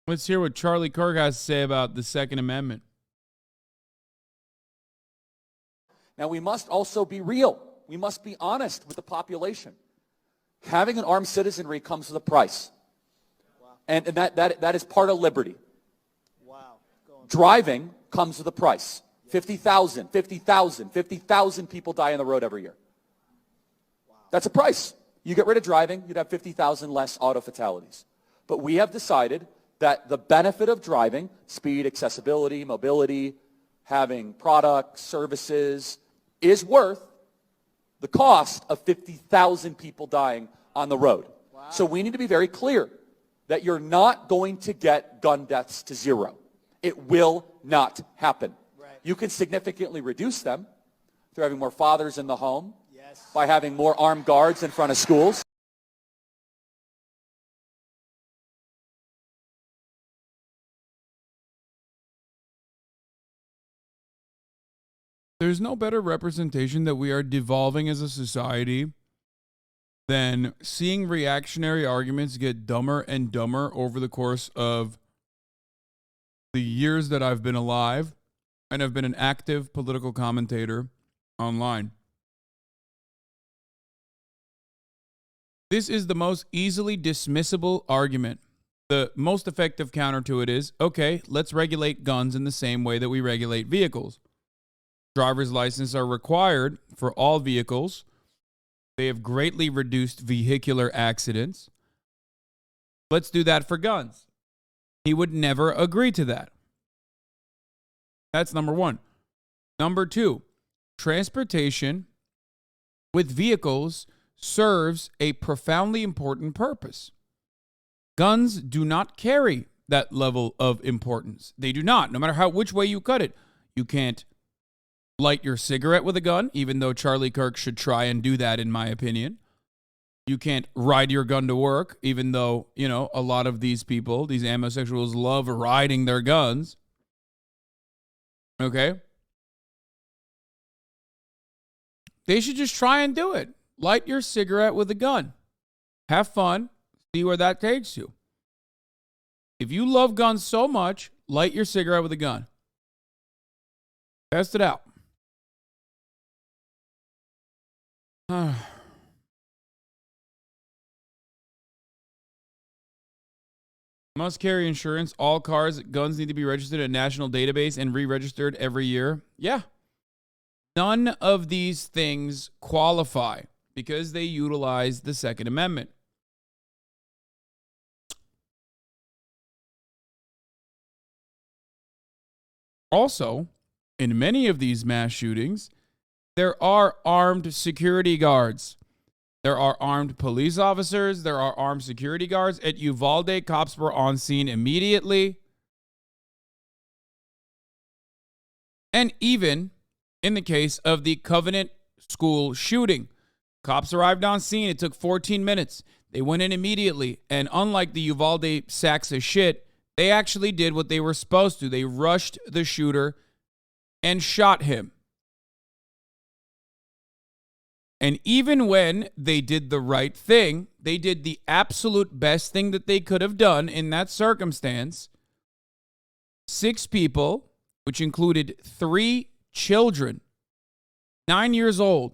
Let's hear what Charlie Kirk has to say about the Second Amendment. Now, we must also be real. We must be honest with the population. Having an armed citizenry comes with a price. Wow. And that is part of liberty. Wow. Driving comes with a price. 50,000 people die on the road every year. Wow. That's a price. You get rid of driving, you'd have 50,000 less auto fatalities. But we have decided that the benefit of driving, speed, accessibility, mobility, having products, services, is worth the cost of 50,000 people dying on the road. Wow. So we need to be very clear that you're not going to get gun deaths to zero. It will not happen. Right. You can significantly reduce them through having more fathers in the home, yes, by having more armed guards in front of schools. There's no better representation that we are devolving as a society than seeing reactionary arguments get dumber and dumber over the course of the years that I've been alive and have been an active political commentator online. This is the most easily dismissible argument. The most effective counter to it is, okay, let's regulate guns in the same way that we regulate vehicles. Driver's licenses are required for all vehicles. They have greatly reduced vehicular accidents. Let's do that for guns. He would never agree to that. That's number one. Number two, transportation with vehicles serves a profoundly important purpose. Guns do not carry that level of importance. They do not, no matter which way you cut it. You can't light your cigarette with a gun, even though Charlie Kirk should try and do that, in my opinion. You can't ride your gun to work, even though, a lot of these people, these homosexuals, love riding their guns. Okay? They should just try and do it. Light your cigarette with a gun. Have fun. See where that takes you. If you love guns so much, light your cigarette with a gun. Test it out. Must carry insurance. All guns need to be registered in a national database and re-registered every year. Yeah. None of these things qualify because they utilize the Second Amendment. Also, in many of these mass shootings, there are armed security guards. There are armed police officers. There are armed security guards. At Uvalde, cops were on scene immediately. And even in the case of the Covenant School shooting, cops arrived on scene. It took 14 minutes. They went in immediately. And unlike the Uvalde sacks of shit, they actually did what they were supposed to. They rushed the shooter and shot him. And even when they did the right thing, they did the absolute best thing that they could have done in that circumstance. 6 people, which included 3 children, 9 years old,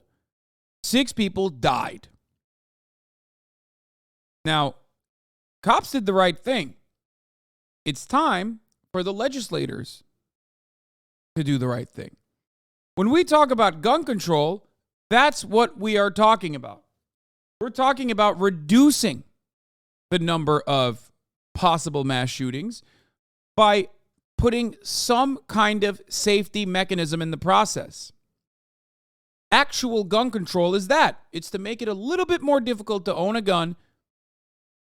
6 people died. Now, cops did the right thing. It's time for the legislators to do the right thing. When we talk about gun control, that's what we are talking about. We're talking about reducing the number of possible mass shootings by putting some kind of safety mechanism in the process. Actual gun control is that. It's to make it a little bit more difficult to own a gun.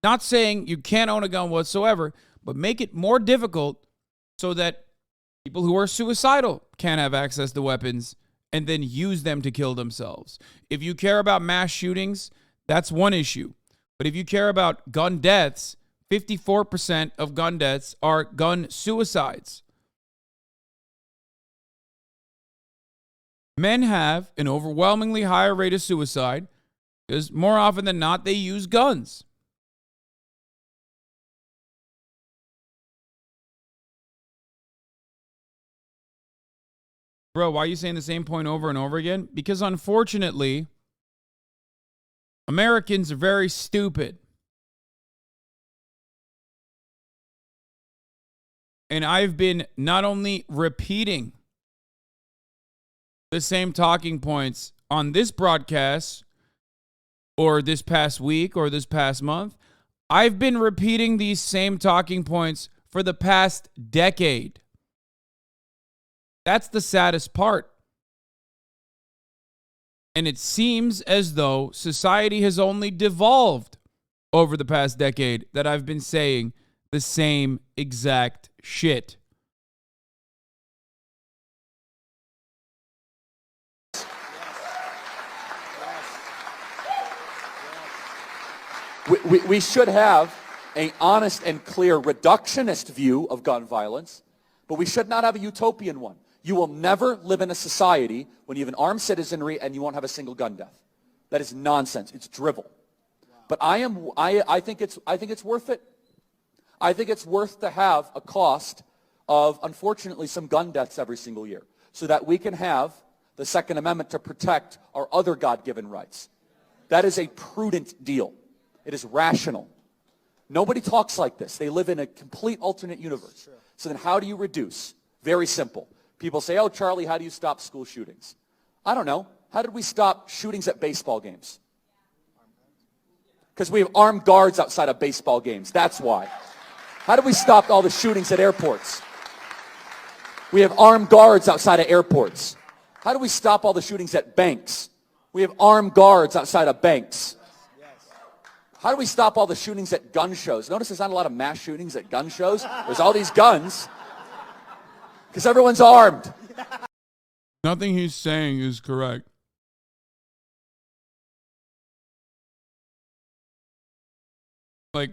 Not saying you can't own a gun whatsoever, but make it more difficult so that people who are suicidal can't have access to weapons and then use them to kill themselves. If you care about mass shootings, that's one issue. But if you care about gun deaths, 54% of gun deaths are gun suicides. Men have an overwhelmingly higher rate of suicide because more often than not, they use guns. Bro, why are you saying the same point over and over again? Because unfortunately, Americans are very stupid. And I've been not only repeating the same talking points on this broadcast or this past week or this past month, I've been repeating these same talking points for the past decade. That's the saddest part. And it seems as though society has only devolved over the past decade that I've been saying the same exact shit. We should have an honest and clear reductionist view of gun violence, but we should not have a utopian one. You will never live in a society when you have an armed citizenry and you won't have a single gun death. That is nonsense. It's drivel. But I think it's worth it. I think it's worth to have a cost of, unfortunately, some gun deaths every single year so that we can have the Second Amendment to protect our other God-given rights. That is a prudent deal. It is rational. Nobody talks like this. They live in a complete alternate universe. Sure. So then how do you reduce? Very simple. People say, oh, Charlie, how do you stop school shootings? I don't know. How did we stop shootings at baseball games? Because we have armed guards outside of baseball games. That's why. How did we stop all the shootings at airports? We have armed guards outside of airports. How do we stop all the shootings at banks? We have armed guards outside of banks. How do we stop all the shootings at gun shows? Notice there's not a lot of mass shootings at gun shows. There's all these guns because everyone's armed. Nothing he's saying is correct. Like,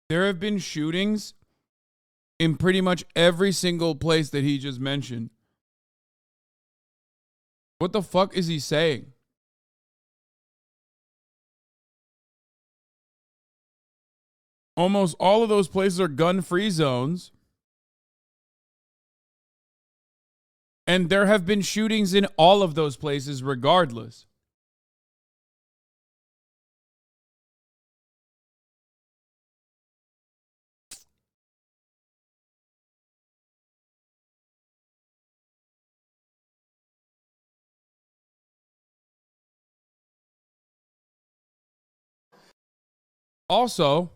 there have been shootings in pretty much every single place that he just mentioned. What the fuck is he saying? Almost all of those places are gun-free zones. And there have been shootings in all of those places regardless. Also,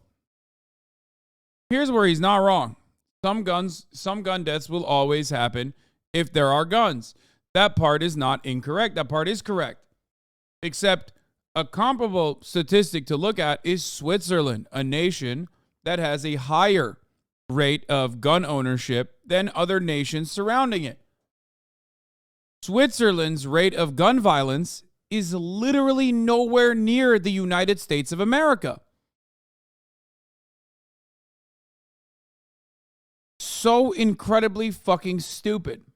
here's where he's not wrong. Some gun deaths will always happen if there are guns. That part is not incorrect. That part is correct. Except a comparable statistic to look at is Switzerland, a nation that has a higher rate of gun ownership than other nations surrounding it. Switzerland's rate of gun violence is literally nowhere near the United States of America. So incredibly fucking stupid.